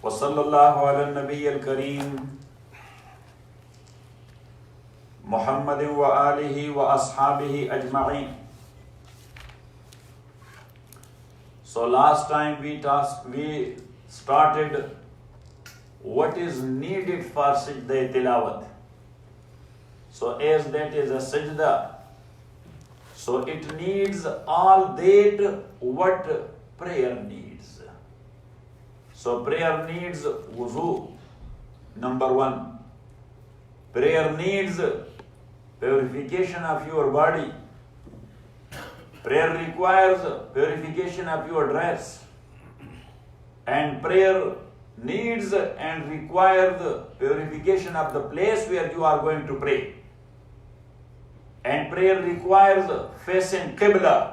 وصلى الله على النبي الكريم محمد وآله وأصحابه أجمعين. So last time we started what is needed for sajda tilawat. So as that is a sajda, so it needs all that what prayer needs. So prayer needs wuzu, number one. Prayer needs purification of your body. Prayer requires purification of your dress. And prayer needs and requires purification of the place where you are going to pray. And prayer requires facing Qibla.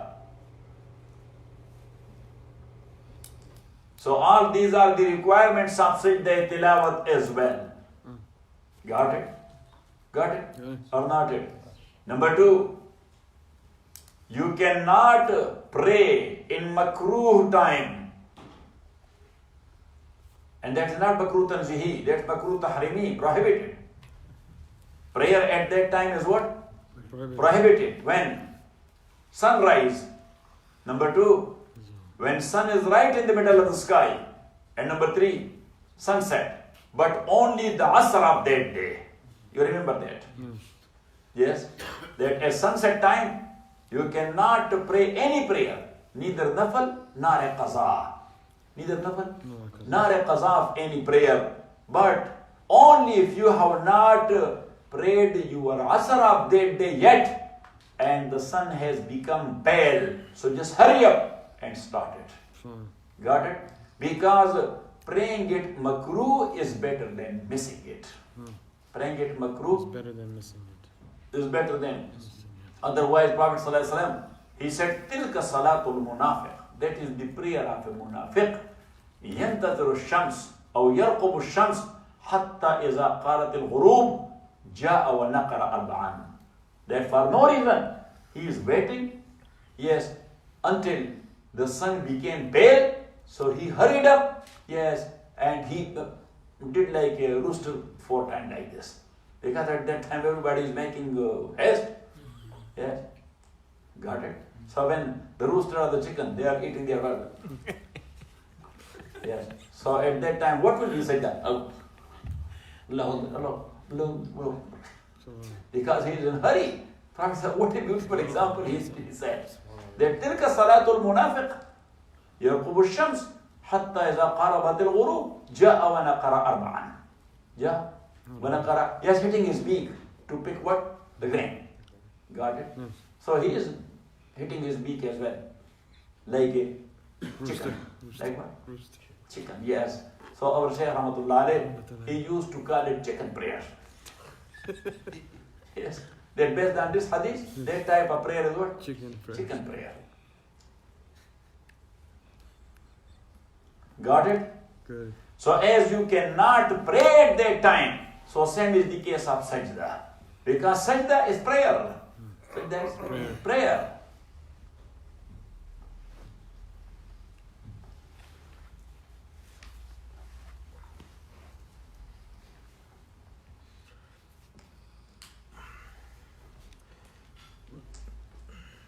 So all these are the requirements of sajda tilawat as well. Got it? Got it? Or not it? Number two, you cannot pray in makruh time. And that is not makruh tanzihi, that's makruh tahrimi, prohibited. Prayer at that time is what? Prohibited. When? Sunrise. Number two, when sun is right in the middle of the sky. And number three, sunset. But only the asr of that day. You remember that? Yes? That at sunset time, you cannot pray any prayer. Neither nafal nor a qaza. Neither nafal nor a qaza of any prayer. But only if you have not prayed your asr of that day yet, and the sun has become pale, so just hurry up and start it. Got it? Because praying it makruh is better than missing it. Praying it makruh is better than missing it. Is better than. Otherwise, Prophet ﷺ, he said, Tilka salatul munafiq. That is the prayer of a munafiq. ينتظر الشمس أو يرقب الشمس حتى إذا قالت الغروب جاء ونقر أربعا. That for no reason, he is waiting, yes, until the sun became pale, so he hurried up, yes, and he did like a rooster 4 times like this. Because at that time everybody is making haste. Yes? Got it? So when the rooster or the chicken, they are eating their burger. Yes. So at that time, what will you say that? Allah. Because he is in a hurry. Prophet said, what a beautiful example he said. That tilka salatul munafiq yarqubu shams hatta iza qarabat al-ghurub ja'a wa naqara arba'an. Ja'a wa naqara. Yes, hitting his beak to pick what? The grain. Got it? So he is hitting his beak as well. Like a chicken. Like what? Chicken, yes. So our Shaykh Rahmatullah alayh, he used to call it chicken prayer. Yes. That based on this hadith, that type of prayer is what? Chicken prayer. Chicken prayer. Got it? Good. So as you cannot pray at that time, so same is the case of sajda. Because sajda is prayer. Sajda is prayer.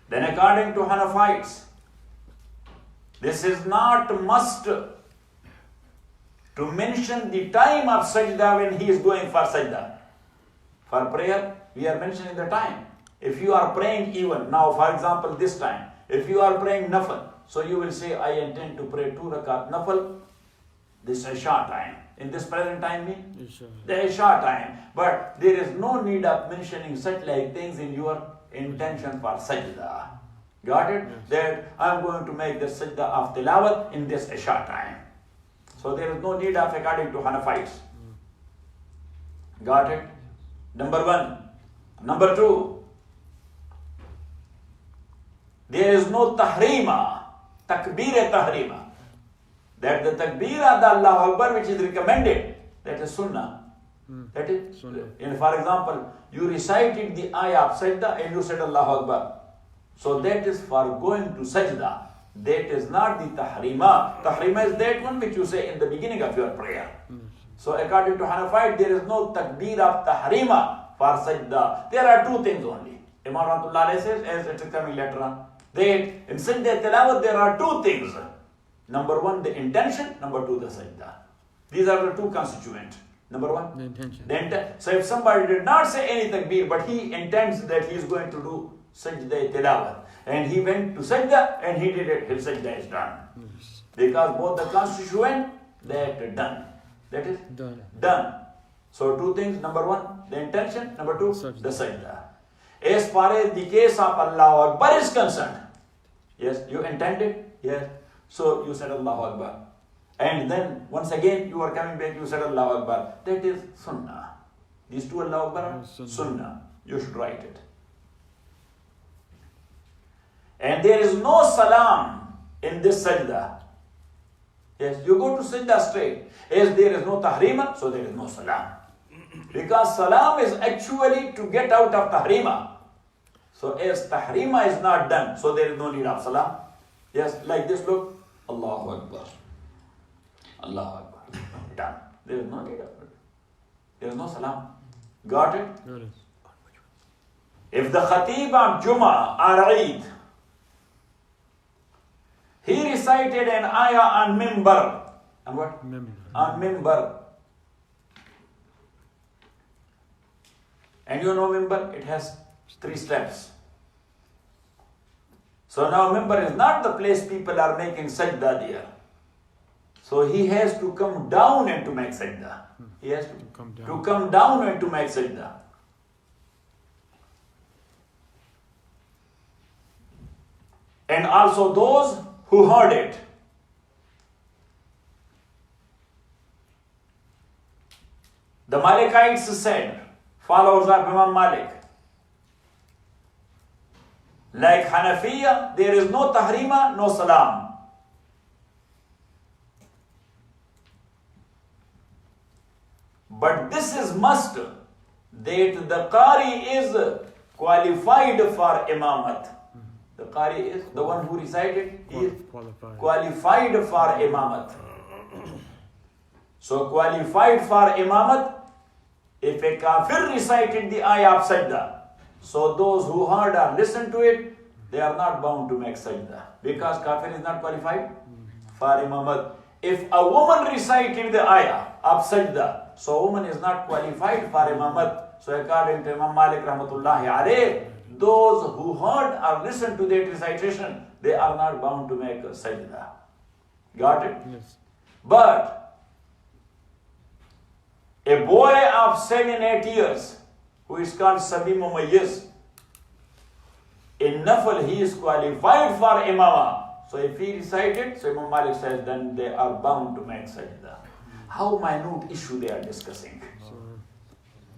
Then according to Hanafites, this is not must to mention the time of sajda when he is going for sajda. For prayer, we are mentioning the time. If you are praying even, now for example this time, if you are praying nafal, so you will say, I intend to pray 2 rakat nafal, this Isha time. In this present time mean? The Isha time. But there is no need of mentioning such like things in your intention for sajda. Got it? Yes. That I am going to make the sajda of tilawat in this Isha time. So there is no need of according to Hanafites. Got it? Number one. Number two. There is no tahrima, takbir tahrima. That the takbir of the Allah Akbar which is recommended, that is sunnah. That is, sunnah. For example, you recited the ayah of sajda and you said Allah Akbar. So that is for going to sajda. that is not the tahrima. Tahrima is that one which you say in the beginning of your prayer. So according to Hanafite, there is no takbir of tahrima for sajda. There are two things only. Imam Rahmatullah says, as it is coming later on, that in sajda tilawat there are two things. Number one, the intention. Number two, the sajda. These are the two constituents. Number one, the intention. So if somebody did not say any takbir, but he intends that he is going to do sajda tilawat, and he went to sajda and he did it, his sajda is done. Yes. Because both the constituent, that done. That is done. So two things. Number one, the intention. Number two, the sajda. As far as the case of Allahu Akbar is concerned, yes, you intended, yes. So you said Allahu Akbar. And then once again you are coming back, you said Allahu Akbar. That is sunnah. These two Allahu Akbar are sunnah. You should write it. And there is no salam in this sajda. Yes, you go to sajda straight. As there is no tahrima, so there is no salam. Because salam is actually to get out of tahrima. So as tahrima is not done, so there is no need of salam. Yes, like this, look. Allahu Akbar. Allahu Akbar. Done. There is no need of it. There is no salam. Got it? Got it. If the khatib of Jummah or Eid, he recited an ayah on mimbar. On what? On mimbar. And you know mimbar, it has 3 steps. So now mimbar is not the place people are making sajda there. So he has to come down and to make sajda. He has to come down and to make sajda. And also those who heard it. The Malikites said, followers of Imam Malik, like Hanafiya, there is no tahrima, no salam. But this is must, that the Qari is qualified for imamat. The Qari is the one who recited, he is qualified for imamat. So qualified for imamat, if a kafir recited the ayah of sajda, so those who heard or listened to it, they are not bound to make sajda. Because kafir is not qualified for imamat. If a woman recited the ayah of sajda, so woman is not qualified for imamat. So according to Imam Malik rahmatullahi alayh, those who heard or listened to that recitation, they are not bound to make a sajda. Got it? Yes. But a boy of 7-8 years, who is called Sabi Mumayyiz, in Nafal he is qualified for imama. So if he recited, so Imam Malik says, then they are bound to make sajda. How minute issue they are discussing.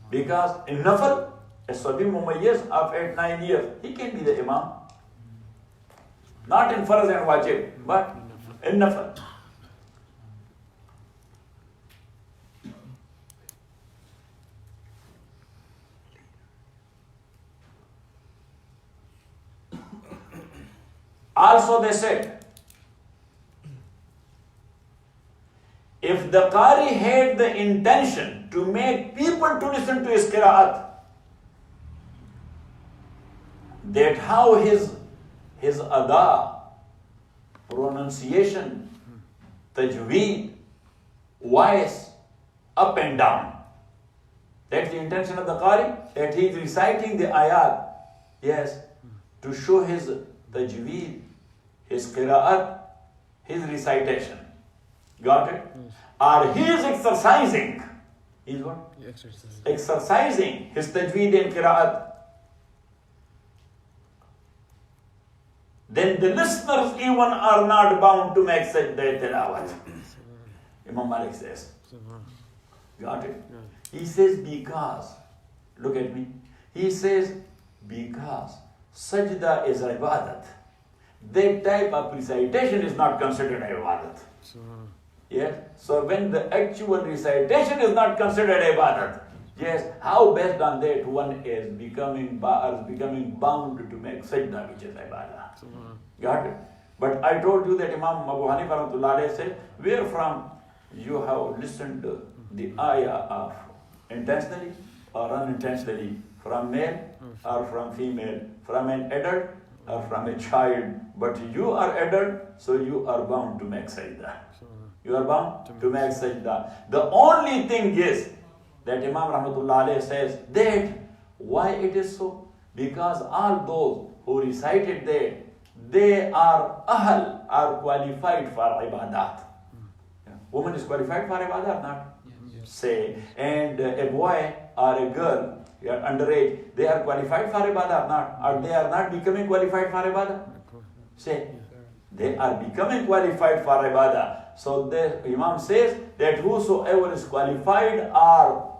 Because in Nafal, a Sabi Mumayyiz of 8-9 years, he can be the imam. Not in Farz and Wajib, but in Nafal. Also they said, if the Qari had the intention to make people to listen to his qira'at, that how his ada, pronunciation, tajweed, voice, up and down, that's the intention of the Qari, that he is reciting the ayat, yes, to show his tajweed, his qira'at, his recitation. Got it? Yes. Or he is exercising. He is what? Exercising his tajweed and qira'at. Then the listeners even are not bound to make sajda tilawat. Imam Malik says. Got it? He says because, look at me. He says because sajda is ibadat. That type of recitation is not considered ibadat. Yes. So when the actual recitation is not considered ibadat, yes, how based on that one is becoming bound to make sajda, which is ibadah. Got it? But I told you that Imam Abu Hanifa rahmatullah alayhi said, where from you have listened to the ayah of intentionally or unintentionally, from male or from female, from an adult or from a child, but you are adult, so you are bound to make sajda. You are bound to make sajda. The only thing is that Imam rahmatullah alayhi says that why it is so? Because all those who recited that, they are ahl, are qualified for ibadat. Woman is qualified for ibadat, not? Yes. Say, and a boy or a girl, underage, they are qualified for ibadah, not? Or they are not becoming qualified for ibadah? Say, they are becoming qualified for ibadah. So the Imam says that whosoever is qualified are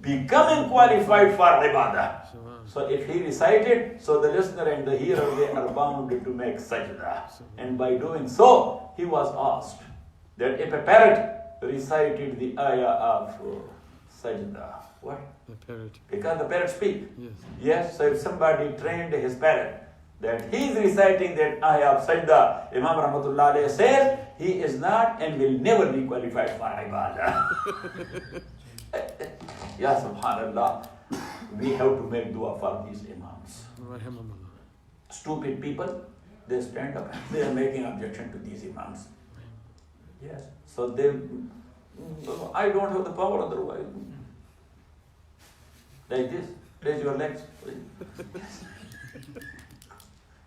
becoming qualified for ibadah. So if he recited, so the listener and the hearer, they are bound to make sajda. And by doing so, he was asked that if a parrot recited the ayah of sajda, what? The parrot. Because the parrot speak. Yes. Yes, so if somebody trained his parrot that he is reciting that ayah of sajda, Imam rahmatullah alayhi says, he is not and will never be qualified for ibadah. Ya subhanallah, we have to make dua for these imams. Stupid people, they stand up and they are making objection to these imams. Yes, so they, I don't have the power otherwise. Like this, raise your legs.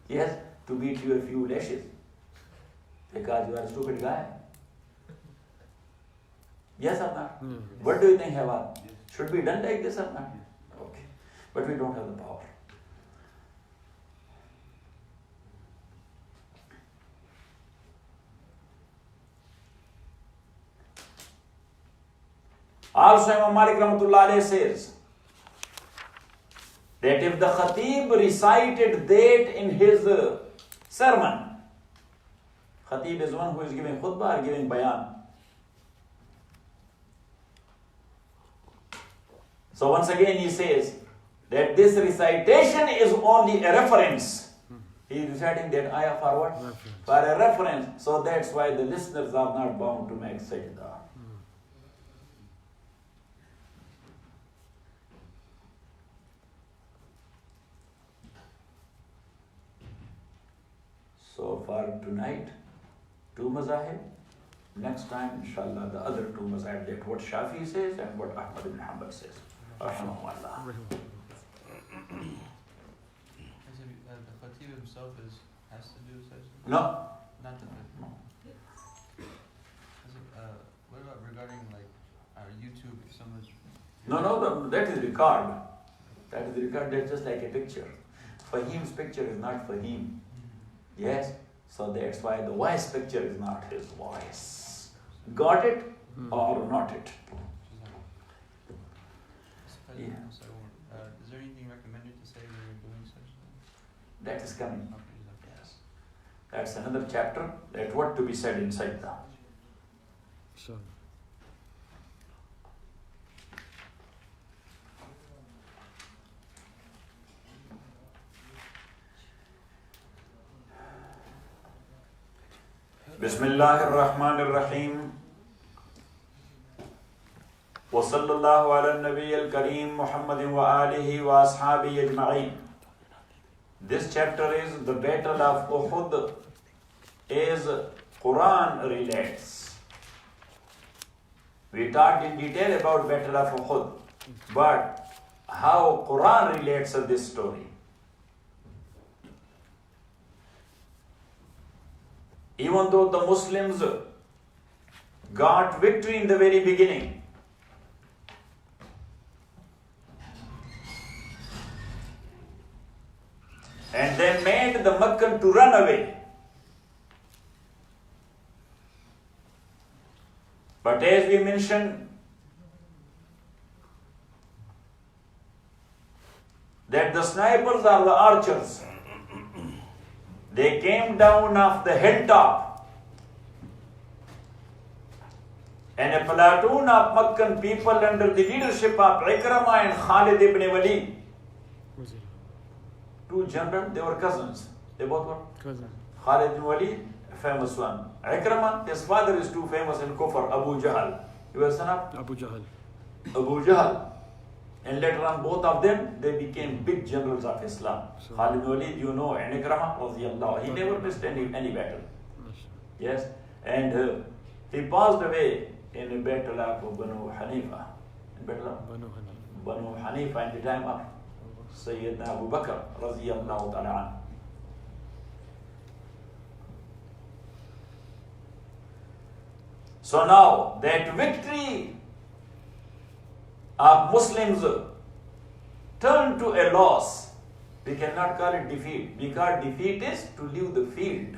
Yes, to beat you a few lashes. Because you are a stupid guy. Yes or not? What do you think, Hewa? Should be done like this or not? Okay. But we don't have the power. Also, Imam Malik rahmatullah alayhi says that if the Khatib recited that in his sermon, Khatib is one who is giving khutbah or giving bayan. So once again he says that this recitation is only a reference. He is reciting that ayah for what? For a reference. So that's why the listeners are not bound to make sajda. So for tonight, 2 mazahib. Next time, inshallah, the other 2 mazahib, that what Shafi says and what Ahmad ibn Hanbal says. Rahimahullah. The Khatib himself has to do such? No. Not the no. What about regarding like YouTube, if someone's... No, that is record. That is the record, that's just like a picture. Fahim's picture is not Fahim. Yes, so that's why the voice picture is not his voice. Got it or not it? Yeah. So, is there anything recommended to say when you're doing such thing? That is coming. Yes. That's another chapter, that what to be said inside the. Sure. Bismillahir Rahmanir Rahim. Wa sallallahu ala Nabi al-Kareem Muhammadin wa alihi wa ashabi ajma'in. This chapter is the Battle of Uhud as Quran relates. We talked in detail about Battle of Uhud, but how Quran relates to this story. Even though the Muslims got victory in the very beginning, and they made the Meccan to run away. But as we mentioned, that the snipers are the archers. They came down off the hilltop, and a platoon of Meccan people under the leadership of Ikramah and Khalid ibn Walid, 2 generals, they were cousins. They both were Cousin. Khalid bin Walid, a famous one. Ikramah, his father is too famous in Kufr, Abu Jahl. He was son of Abu Jahl. Abu Jahl. And later on, both of them, they became big generals of Islam. Sure. Khalid bin Walid, you know, and Ikramah, radiyallahu, he never missed any battle. Yes, and he passed away in a battle of Banu Hanifa. In battle of Banu Hanifa in the time of Sayyidina Abu Bakr, radiyallahu ta'ala anhu. So now, that victory of Muslims turned to a loss. We cannot call it defeat, because defeat is to leave the field.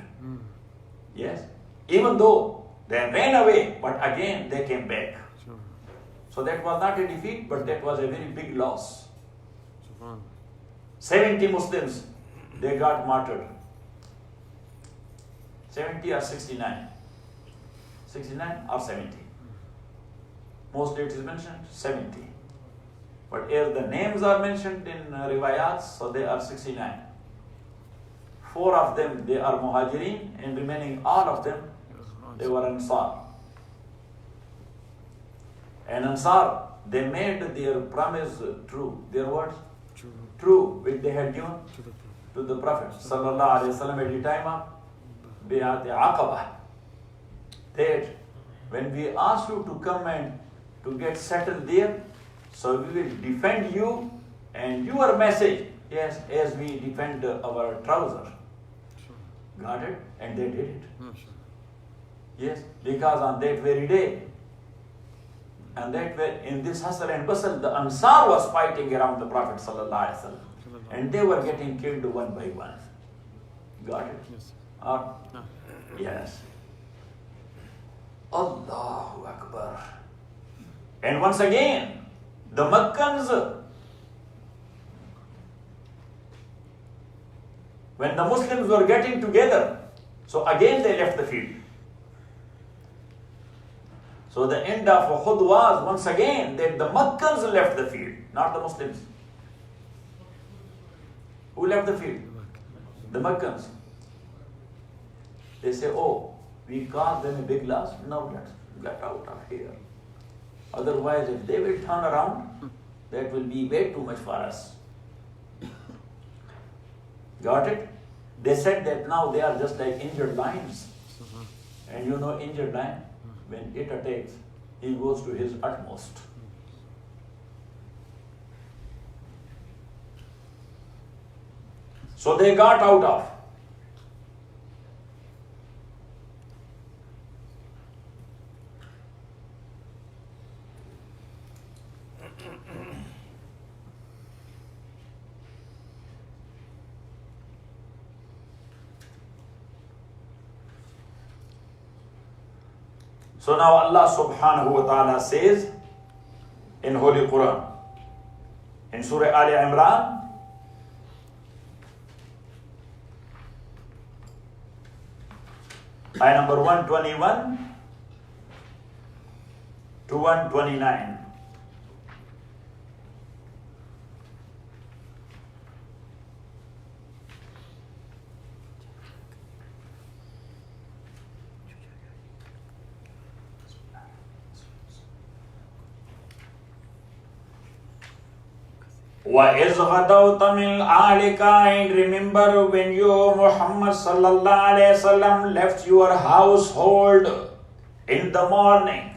Yes, even though they ran away, but again they came back. Sure. So that was not a defeat, but that was a very big loss. Subhan. 70 Muslims, they got martyred. 70 or 69? 69 or 70? Mostly it is mentioned 70. But here the names are mentioned in riwayats, so they are 69. 4 of them, they are Muhajirin, and remaining all of them, they were Ansar. And Ansar, they made their promise true. Their words? True, which they had given to the Prophet sallallahu alaihi wasallam at the time of Bayat Aqabah. That when we ask you to come and to get settled there, so we will defend you and your message, yes, as we defend our trouser. Got it? And they did it. Yes, because on that very day, and that way, in this hustle and bustle, the Ansar was fighting around the Prophet sallallahu alaihi wasallam, and they were getting killed one by one. Got it? Yes. Yes. Allahu Akbar. And once again, the Makkans, when the Muslims were getting together, so again they left the field. So the end of Uhud was once again that the Makkans left the field, not the Muslims. Who left the field? The Makkans. They say, oh, we caused them a big loss, now let's get out of here. Otherwise, if they will turn around, that will be way too much for us. Got it? They said that now they are just like injured lions. And you know injured lion, when it attacks, he goes to his utmost. So they got out of. So now Allah subhanahu wa ta'ala says in Holy Quran, in Surah Ali Imran, ayah number 121 to 129. وَإِذْ غَدَوْتَ مِنْ أَهْلِكَ, and remember when you, Muhammad sallallahu alayhi wasallam, left your household in the morning.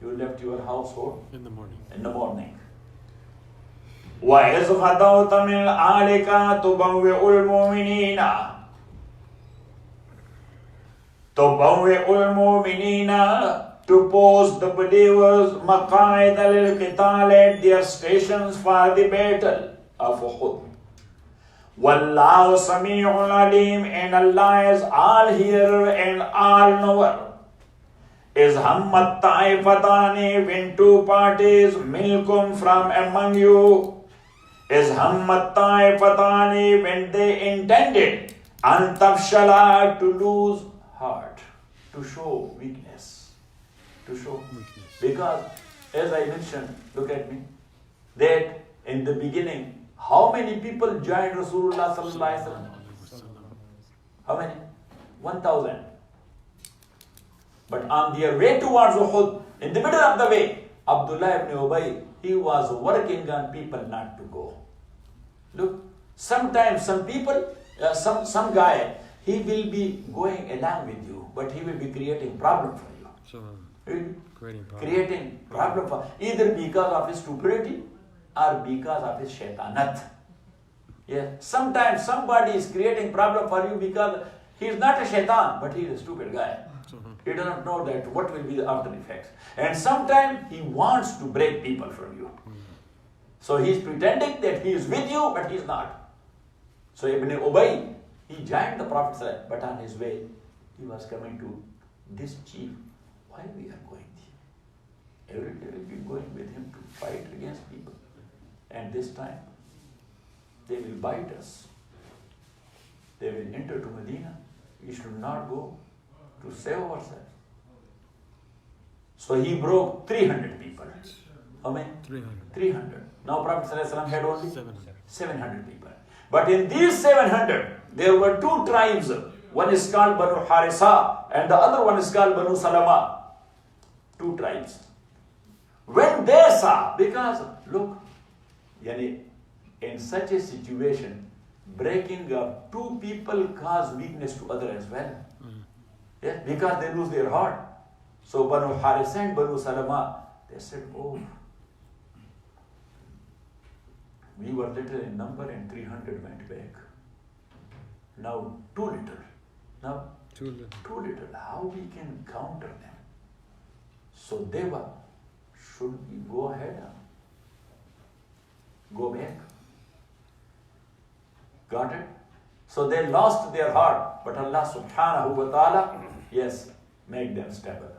You left your household In the morning. in the morning. وَإِذْ غَدَوْتَ مِنْ أَهْلِكَ تُبَوِّئُ الْمُؤْمِنِينَ to post the believers مَقَاعِدَ لِلْقِتَالِ at their stations for the battle of Uhud. وَاللَّهُ سَمِيعٌ عَلِيمٌ, and Allah is all hearer and all knower. Is hammat ta'ifatani, when two parties minkum from among you. Is hammat ta'ifatani, when they intended an tafshala, to lose heart, to show weakness. To show weakness. Because, as I mentioned, look at me, that in the beginning, how many people joined Rasulullah sallallahu alaihi wasallam? How many? 1,000. But on their way towards Uhud, in the middle of the way, Abdullah ibn Ubay, he was working on people not to go. Look, sometimes some people, some guy, he will be going along with you, but he will be creating problem for you. So, creating problem for either because of his stupidity or because of his shaitanat. Yeah. Sometimes somebody is creating problem for you because he is not a shaitan, but he is a stupid guy. He does not know that what will be the after effects. And sometimes he wants to break people from you. So he is pretending that he is with you, but he is not. So Ibn Ubay, he joined the Prophet, but on his way, he was coming to this chief. Why we are going here? Every day we'll be going with him to fight against people. And this time, they will bite us. They will enter to Medina. We should not go to save ourselves. So he broke 300 people. How many? 300. Now Prophet ﷺ had only 700 people. But in these 700, there were two tribes. One is called Banu Harisa and the other one is called Banu Salama. Two tribes. When they saw, because look, in such a situation, breaking up two people cause weakness to other as well. Yes, because they lose their heart. So Banu Harisa and Banu Salama, they said, oh, we were little in number and 300 went back. Now too little. Now too little. How we can counter them? So they were, should we go ahead? Go back? Got it? So they lost their heart, but Allah subhanahu wa ta'ala, yes, made them stable.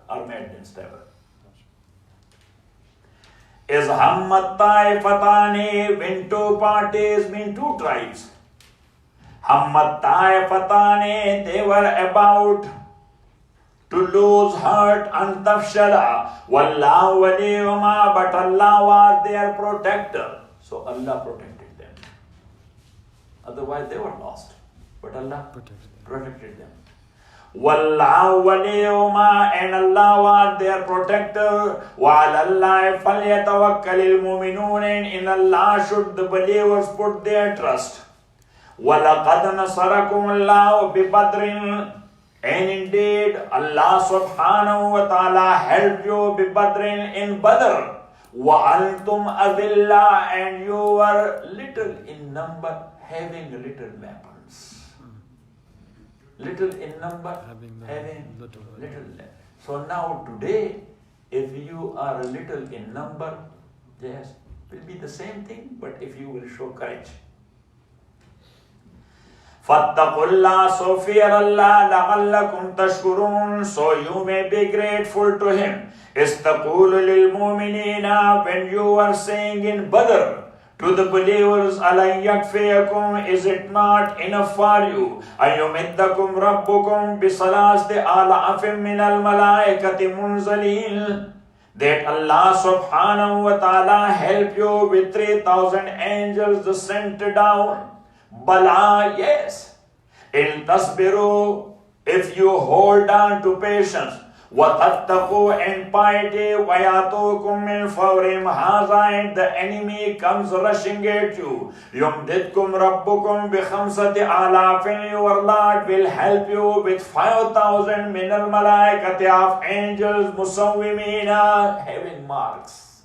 Is Hammat Taifatani, when two parties mean two tribes. Hammat Taifatani, they were about to lose heart and tafshala. Wallahu waliyuma, but Allah was their protector. So Allah protected them. Otherwise they were lost. But Allah protected them. Wallahu waliyuma, and Allah was their protector. Wa alallahi falyatawakkalil mu'minun, and in Allah should the believers put their trust. وَلَقَدْ نَصَرَكُمُ اللَّهُ بِبَدْرٍ, and indeed Allah subhanahu wa ta'ala helped you بِبَدْرٍ in Badr. وَأَنْتُمْ أَذِلَّةٌ, and you were little in number, having little weapons. Little in number, having little. So now today, if you are little in number, yes, it will be the same thing, but if you will show courage. فَاتَّقُوا اللَّهَ, so fear Allah, لَعَلَّكُمْ تَشْكُرُونَ, so you may be grateful to Him. إِسْتَقُولُ لِلْمُؤْمِنِينَ, when you are saying in Badr to the believers, أَلَنْ يَكْفِيَكُمْ, is it not enough for you? أَيُمِدَّكُمْ رَبُّكُمْ بِصَلَاسَةِ آلَافٍ مِّنَ الْمَلَائِكَةِ مُنْزَلِينَ, that Allah subhanahu wa ta'ala help you with 3,000 angels sent down. Bala, yes. In tasbiru, if you hold on to patience, وَتَتَّقُوا, and piety, وَيَاتُوكُم مِّن فَوْرِهِمْ هَٰذَا, and the enemy comes rushing at you. يُمْدِدْكُمْ رَبُّكُمْ بِخَمْسَةِ آلَافٍ, your Lord will help you with 5,000 مِّنَ الْمَلَائِكَةِ of angels, مُسَوِّمِينَ, having marks,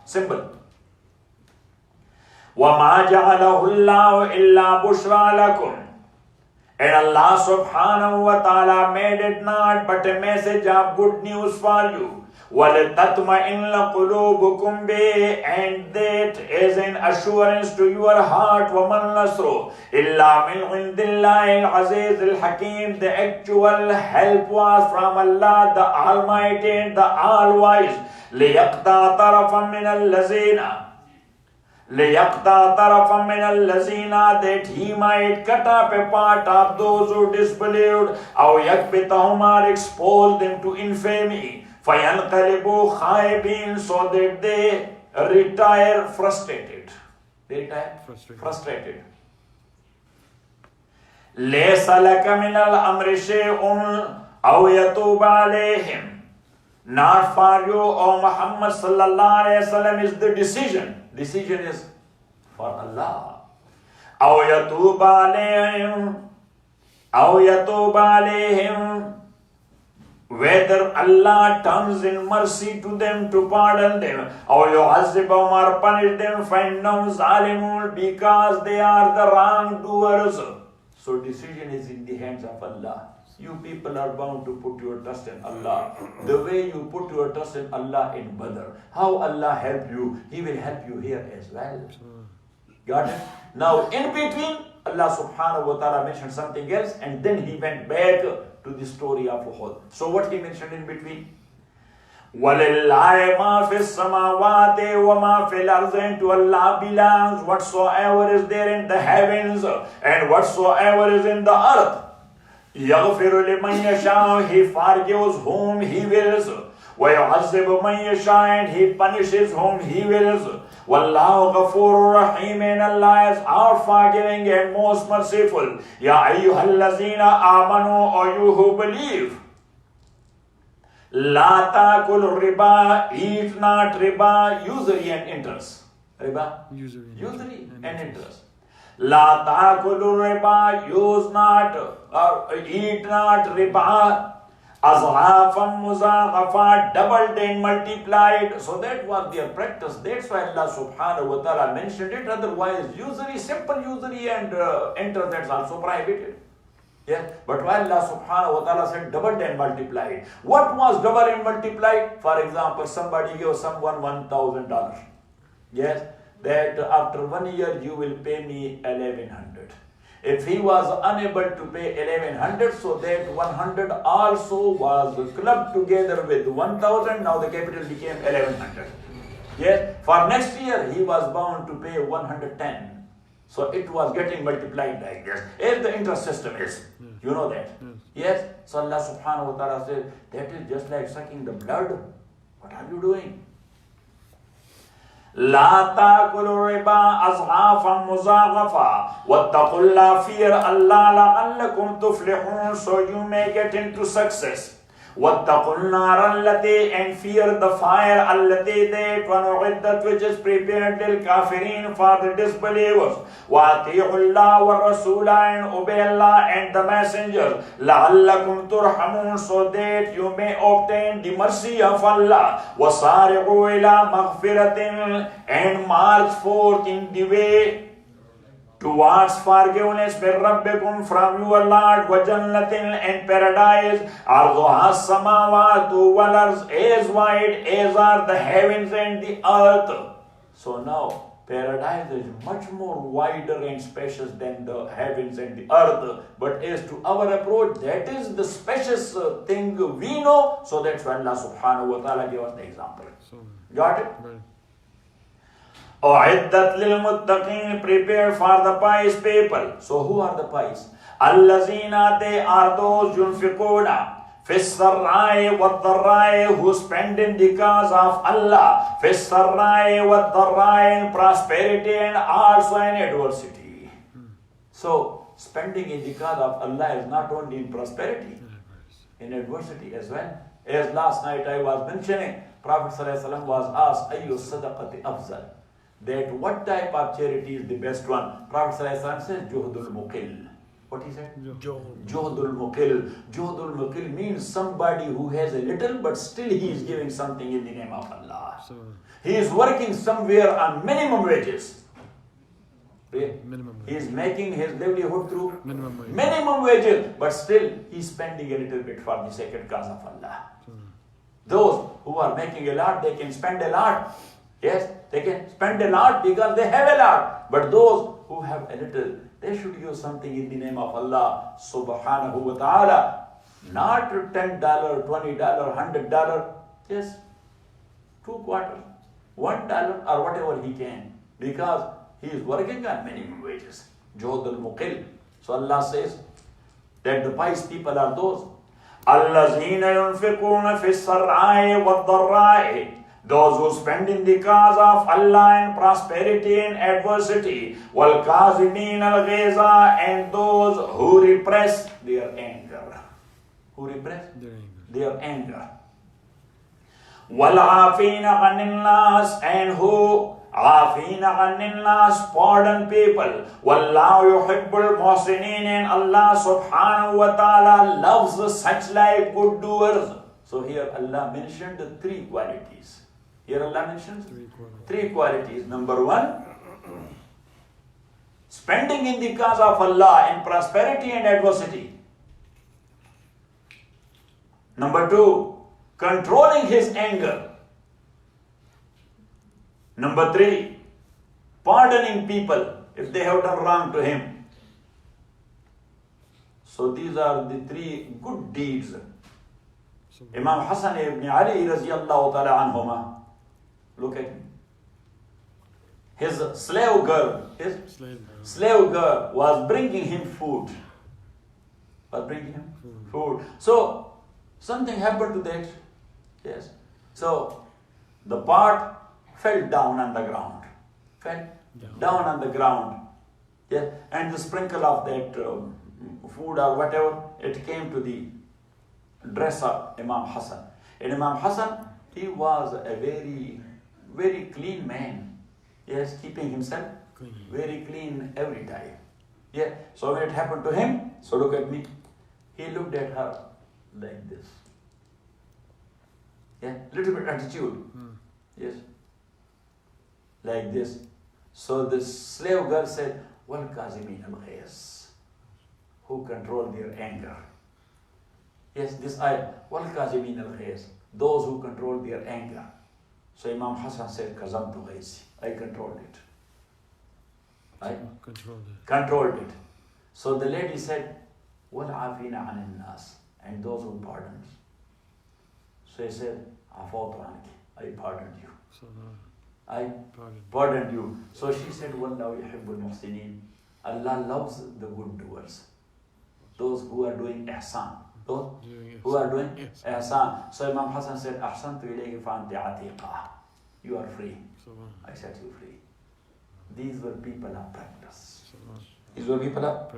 symbol. وَمَا جَعَلَهُ اللَّهُ إِلَّا بُشْرَى لَكُمْ, and Allah subhanahu wa ta'ala made it not but a message of good news for you. وَلِتَطْمَئِنَّ قُلُوبُكُمْ بِهِ, and that is an assurance to your heart. وَمَنْ نَصْرُ إِلَّا مِنْ عِنْدِ اللَّهِ الْعَزِيزِ الْحَكِيمِ, the actual help was from Allah, the Almighty and the All-Wise. لِيَقْطَعَ طَرَفًا مِنَ الَّذِينَ, that he might cut up a part of those who disbelieved, أو يكبتهم, or expose them to infamy, فينقلبوا خائبين, so that they retire frustrated. لَيْسَ لَكَ مِنَ الْأَمْرِ شَيْءٌ أَوْ يَتُوبَ عَلَيْهِمْ. Not for you, O Muhammad sallallahu alayhi wa sallam, is the decision. Decision is for Allah. أَوْ يَتُوبَ عَلَيْهِمْ. أَوْ يَتُوبَ عَلَيْهِمْ. Whether Allah turns in mercy to them to pardon them, or yu'azzibahum, or punish them, فَإِنَّهُمْ ظَالِمُونَ, because they are the wrongdoers. So decision is in the hands of Allah. You people are bound to put your trust in Allah. The way you put your trust in Allah in Badr, how Allah helped you, He will help you here as well. Got it? Now in between, Allah subhanahu wa ta'ala mentioned something else, and then He went back to the story of Uhud. So what He mentioned in between? وَلِلَّهِ مَا فِي السَّمَاوَاتِ وَمَا فِي الْأَرْضِ, and to Allah belongs whatsoever is there in the heavens and whatsoever is in the earth. يَغْفِرُ لِمَنْ يَشَاءُ, He forgives whom He wills. وَيُعَذِّبُ مَنْ يَشَاءُ, and He punishes whom He wills. وَاللَّهُ غَفُورٌ رَحِيمٌ, and Allah is all forgiving and most merciful. يَا أَيُّهَا الَّذِينَ آمَنُوا, or you who believe, لَا تَأْكُلُوا الرِّبَا, eat not riba, usury and interest. Riba? Usury and interest. La ta'kulu riba, use not or eat not riba, azhafan muzaghafa, doubled and multiplied. So that was their practice. That's why Allah subhanahu wa ta'ala mentioned it. Otherwise, usury, simple usury and interest, that's also prohibited. Yes, but why Allah subhanahu wa ta'ala said doubled and multiplied? What was double and multiplied? For example, somebody gave someone $1,000. Yes, that after 1 year you will pay me 1,100. If he was unable to pay 1,100, so that 100 also was clubbed together with 1,000. Now the capital became 1,100. Yes, for next year he was bound to pay 110. So it was getting multiplied like this. As the interest system is, you know that. Yes. So Allah subhanahu wa ta'ala says, that is just like sucking the blood. What are you doing? La ta'kulu riba az'afan muzaghafa wattaqullaha, fear Allah la'allakum tuflihun, so you may get into success. وَاتَّقُوا النَّارَ الَّتِي, and fear the fire, الَّتِي, that one u'iddat, which is prepared لِلْكَافِرِينَ, for the disbelievers. وَأَطِيعُوا اللَّهَ وَالرَّسُولَ, and obey Allah and the messenger. لَعَلَّكُمْ تُرْحَمُونَ, so that you may obtain the mercy of Allah. وَصَارِعُوا إِلَى مَغْفِرَةٍ, and march forth in the way towards forgiveness, rabbikum, from your Lord, wajannatin, and paradise, arduha samawatu wal arz, as wide as are the heavens and the earth. So now paradise is much more wider and spacious than the heavens and the earth. But as to our approach, that is the spacious thing we know. So that's why Allah subhanahu wa ta'ala gave us the example. Got it? Right. أُعِدَّتْ لِلْمُتَّقِينَ, prepared for the pious people. So who are the pious? الَّذِينَ, they are those يُنْفِقُونَ فِي السَّرَّاءِ وَالضَّرَّاءِ, who spend in the cause of Allah. فِي السَّرَّاءِ وَالضَّرَّاءِ, in prosperity and also in adversity. So spending in the cause of Allah is not only in prosperity, in adversity as well. As last night I was mentioning, Prophet ﷺ was asked, أَيُّ الصَّدَقَةِ أَفْضَلُ, that what type of charity is the best one? Prophet ﷺ says, Juhdul Muqil. What he said? Juhdul Muqil. Juhdul Muqil means somebody who has a little, but still he is giving something in the name of Allah. He is working somewhere on minimum wages. He is making his livelihood through minimum wages, but still he is spending a little bit for the sacred cause of Allah. Those who are making a lot, they can spend a lot. Yes, they can spend a lot because they have a lot. But those who have a little, they should use something in the name of Allah subhanahu wa ta'ala. Not $10, $20, $100, just 2 quarters, $1 or whatever he can. Because he is working on minimum wages. Juhdul Muqil. So Allah says that the pious people are those الَّذِينَ يُنْفِقُونَ فِي السَّرَّاءِ وَالضَّرَّاءِ, those who spend in the cause of Allah in prosperity and adversity, wal kazimin al ghayza, and those who repress their anger. Who repress their anger. Wal afina anil nas, and who afina anil nas, pardon people. Wallahu yuhibbul muhsinin, and Allah subhanahu wa ta'ala loves such like good doers. So here Allah mentioned the three qualities. Here Allah mentions three qualities. Number one, spending in the cause of Allah in prosperity and adversity. Number two, controlling his anger. Number three, pardoning people if they have done wrong to him. So these are the three good deeds. Imam Hassan ibn Ali radiallahu ta'ala anhuma, look at him. His slave girl was bringing him food. So something happened to that. Yes. So the pot fell down on the ground. Yes. And the sprinkle of that food or whatever, it came to the dress of Imam Hassan. And Imam Hassan, he was a very, very clean man. Yes, keeping himself very clean every time. Yeah. So when it happened to him, so look at me. He looked at her like this. Yeah, little bit attitude. Yes. Like this. So the slave girl said, wal kazimin al ghayz, who control their anger. Yes, this ayah, wal kazimin al ghayz, those who control their anger. So Imam Hassan said, kazamtu ghayzi, I controlled it. I controlled it. So the lady said, wal afina anil nas, and those who pardoned. So he said, afawtu anki, I pardoned you. I pardoned you. So she said, wallahu yuhibbul muhsinin, Allah loves the good doers, those who are doing ihsan. Those who are doing ihsan. So Imam Hassan said, ahsantu ilayki fa anti atiqa, you are free. I set you free. These were people of practice. These were people of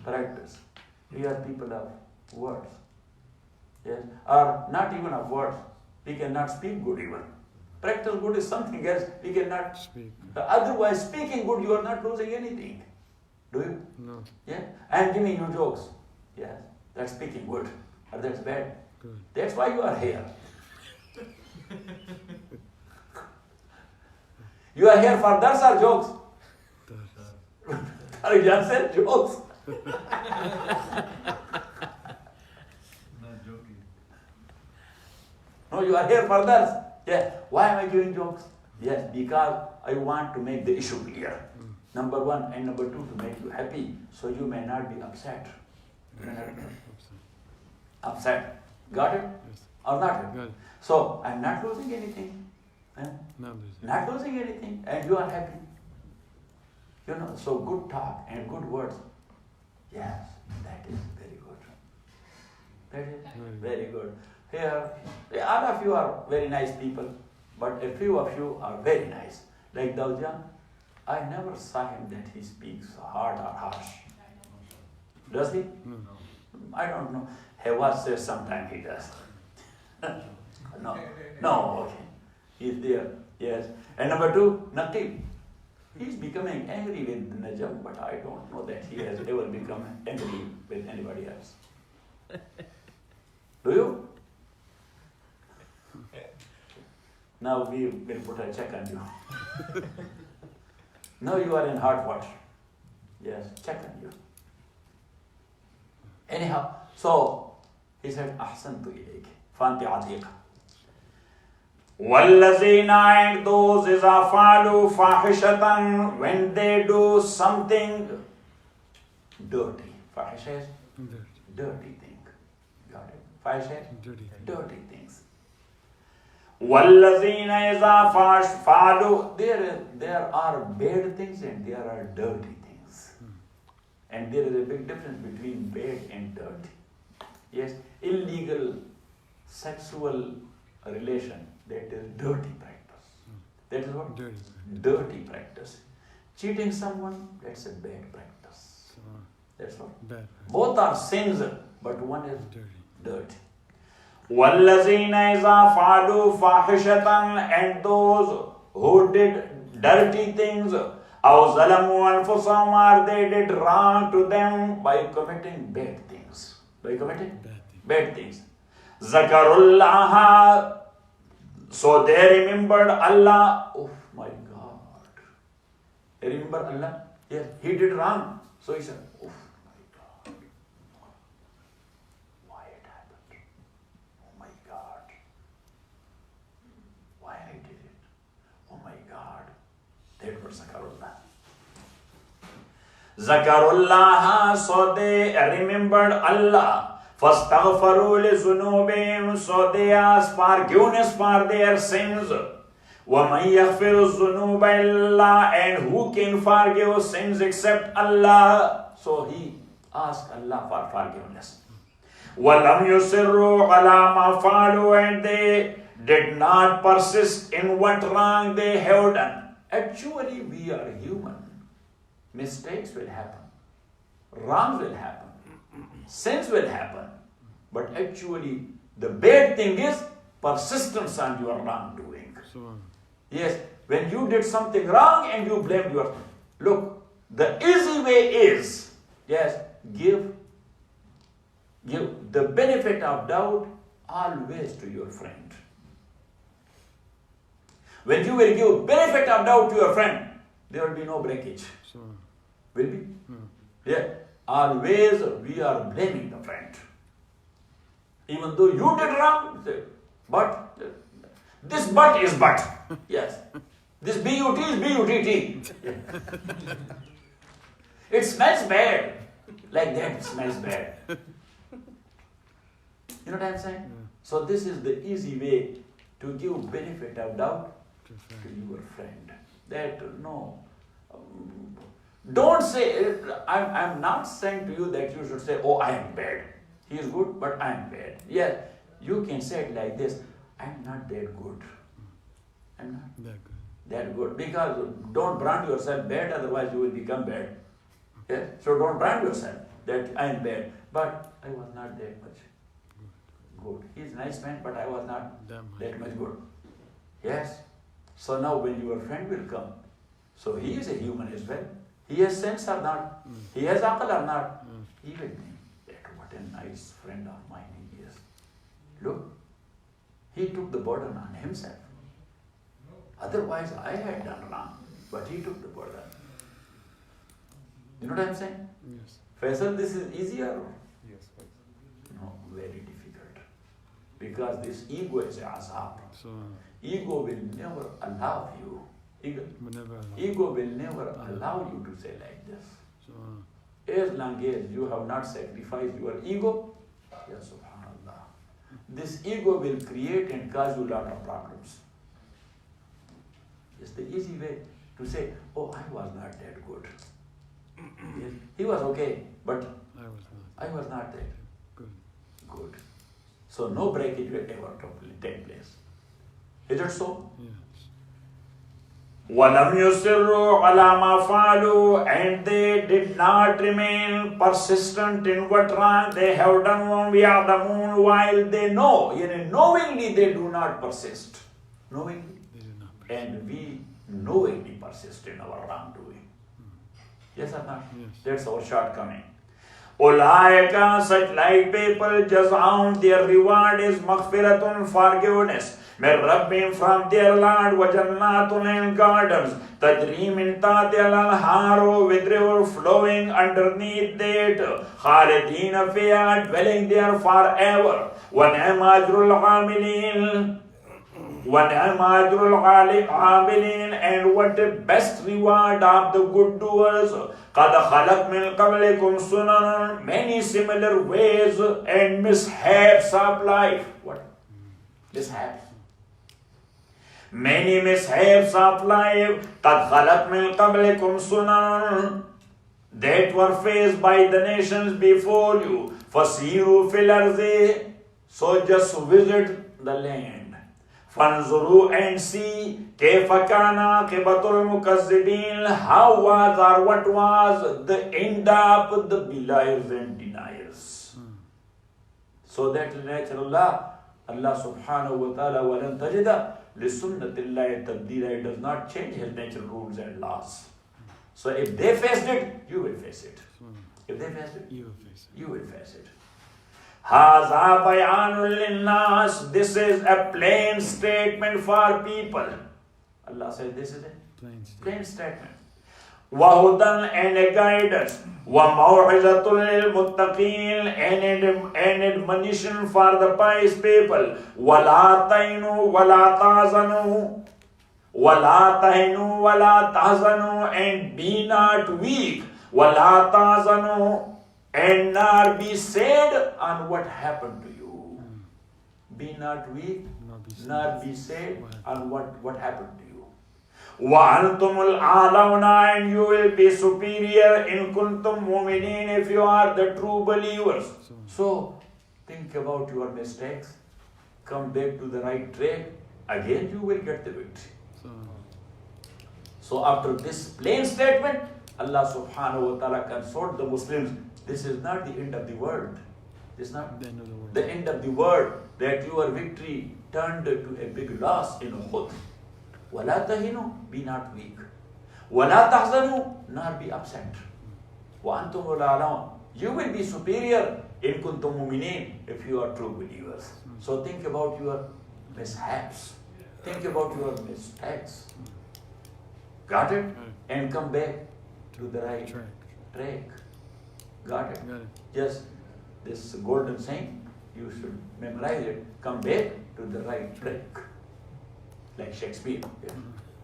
practice. We are people of words. Yes, or not even of words. We cannot speak good even. Practice good is something else. We cannot speak. Otherwise, speaking good, you are not losing anything. Do you? No. Yeah? I am giving you jokes. Yes. That's speaking good. Or that's bad. Good. That's why you are here. You are here for dars or jokes? Or you have said jokes. No, you are here for dars. Yeah. Why am I giving jokes? Yes, because I want to make the issue clear. Number one, and number two, to make you happy, so you may not be upset. Upset. Got it? Yes. Or not? Got it. So, I'm not losing anything. Not losing anything. And you are happy. You know, so good talk and good words. Yes, that is very good. That is very good. Here, all of you are very nice people, but a few of you are very nice. Like Daujan, I never saw him that he speaks hard or harsh. Does he? No. I don't know. Hewaz says sometimes he does. No, okay. He's there, yes. And number two, Naqib. He's becoming angry with Najam, but I don't know that he has ever become angry with anybody else. Do you? Now we will put a check on you. Now you are in hard water. Yes, check on you. Anyhow, so he said, Ahsantu ilayk, fanti atiqa. وَالَّذِينَ, and those إِذَا فَعَلُوا فَاحِشَةً, when they do something dirty. Fahisha is dirty thing. Got it? Fahisha is dirty things. وَالَّذِينَ إِذَا فَعَلُوا, there are bad things and there are dirty things. And there is a big difference between bad and dirty. Yes, illegal sexual relation, that is dirty practice. That is what? Dirty. Dirty practice. Cheating someone, that's a bad practice. That's what? Bad. Both are sins, but one is Dirty. dirty. وَالَّذِينَ إِذَا فَعَلُوا فَاحِشَةً, and those who did dirty things, أَوْ ظَلَمُوا أَنفُسَهُمْ, or they did wrong to them by committing bad things. By committing bad things. ذَكَرُوا اللَّهَ, so they remembered Allah. Oh my God. They remember Allah? Yes, he did wrong. So he said, oh my God. Why it happened? Oh my God. Why I did it? Oh my God. That was Zakarullah. Zakarullah, so they remembered Allah. فَاسْتَغْفَرُوا لِذُنُوبِهِمْ, so they asked forgiveness for their sins. وَمَنْ يَغْفِرُ الذُّنُوبَ إِلَّا, and who can forgive sins except Allah? So he asked Allah for forgiveness. وَلَمْ يُصِرُّوا عَلَى مَا فَعَلُوا, and they did not persist in what wrong they have done. Actually, we are human. Mistakes will happen. Wrongs will happen. Sins will happen. But actually, the bad thing is persistence on your wrongdoing. Yes, when you did something wrong and you blamed yourself. Look, the easy way is, yes, give the benefit of doubt always to your friend. When you will give benefit of doubt to your friend, there will be no breakage. Will be? Yeah. Always we are blaming the friend. Even though you did wrong, but this but is but. Yes. This BUT is BUTT. It smells bad. Like that, it smells bad. You know what I'm saying? So this is the easy way to give benefit of doubt to your friend. That no. Don't say, I'm not saying to you that you should say, oh, I am bad. He is good, but I am bad. Yes, you can say it like this, I'm not that good. I'm not that good. Because don't brand yourself bad, otherwise you will become bad. Yes? So don't brand yourself that I am bad. But I was not that much good. He is a nice man, but I was not that much good. Yes? So now when your friend will come, so he is a human as well. He has sense or not? He has aql or not? He will think that what a nice friend of mine he is. Look, he took the burden on himself. Otherwise, I had done wrong, but he took the burden. You know what I'm saying? Yes. Faisal, this is easier? Yes. No, very difficult. Because this ego is a azab. So, ego will never allow you. Ego will never allow you to say like this. As long as you have not sacrificed your ego, ya subhanallah, this ego will create and cause you a lot of problems. It's the easy way to say, oh, I was not that good. Yes, he was okay, but I was not that good. So no breakage will ever take place. Is it so? yes. وَلَمْ يُصِرُّوا عَلَى مَا فَعَلُوا, and they did not remain persistent in what wrong they have done وَيَعْلَمُونَ, while they know. Knowingly they do not persist. Knowingly. And we knowingly persist in our wrongdoing. Yes or not? Yes. That's our shortcoming. Ulaika, such like people, jaz'aun, their reward is maghfiratun, forgiveness. Min Rabbim, from their Lord, wa jannatun, and gardens, tajri min tahtiha al-anharu, with river flowing underneath that, khalidina fiha, dwelling there forever. Wa ni'ma ajrul amilin, and what the best reward of the good doers. قَدْ خَلَقْ مِنْ قَبْلِكُمْ سُنَنٌ, many similar ways and mishaps of life. What? Mishaps. Many mishaps of life. قَدْ خَلَقْ مِنْ قَبْلِكُمْ سُنَنٌ, that were faced by the nations before you. فَسِيرُوا فِي الْأَرْضِ, so just visit the land. فَانْظُرُوا and see كَيْفَ كَانَ عَاقِبَةُ الْمُكَذِّبِينَ, how was or what was the end of the beliers and deniers. So that Allah subhanahu wa ta'ala وَلَنْ تَجِدَ لِسُنَّةِ اللَّهِ تَبْدِيلًا, it does not change his natural rules and laws. So if they faced it, you will face it. If they faced it, you will face it. هَذَا بَيَانٌ لِلنَّاسِ, this is a plain statement for people. Allah said this is a plain statement. وَهُدًى and a guidance. وَمَوْعِظَةٌ لِلْمُتَّقِينَ and admonition for the pious people. وَلَا تَهِنُوا وَلَا تَحْزَنُوا وَلَا تَهِنُوا وَلَا تَحْزَنُوا and be not weak. وَلَا تَحْزَنُوا and not be sad on what happened to you. Be not weak, not be sad on what happened to you. وَأَنْتُمُ الْأَعْلَوْنَ and you will be superior in kuntum mu'minin if you are the true believers. So think about your mistakes, come back to the right track, again you will get the victory. So after this plain statement, Allah subhanahu wa ta'ala consult the Muslims. This is not the end of the world. This is not the end of the world that your victory turned to a big loss in Uhud. وَلَا تَهِنُوا, be not weak. وَلَا تَحْزَنُوا, not be upset. وَأَنْتُمُ الْأَعْلَوْنَ, you will be superior in kuntum mu'minin if you are true believers. So think about your mishaps. Think about your mistakes. Got it? And come back to the right track. Got it? Just this golden saying, you should memorize it. Come back to the right track. Like Shakespeare. Yeah.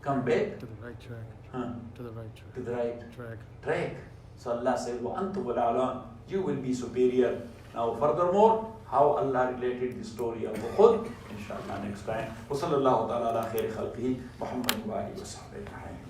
Come back to the right track. To the right track. To the right track. So Allah says, وَأَنْتُمُ الْأَعْلَوْنَ, you will be superior. Now furthermore, how Allah related the story of Uhud, inshallah next time. وَصَلَّى اللَّهُ تَعَالَى عَلَى خَيْرِ خَلْقِهِ مُحَمَّدٍ وَآلِهِ وَصَحْبِهِ أَجْمَعِينَ.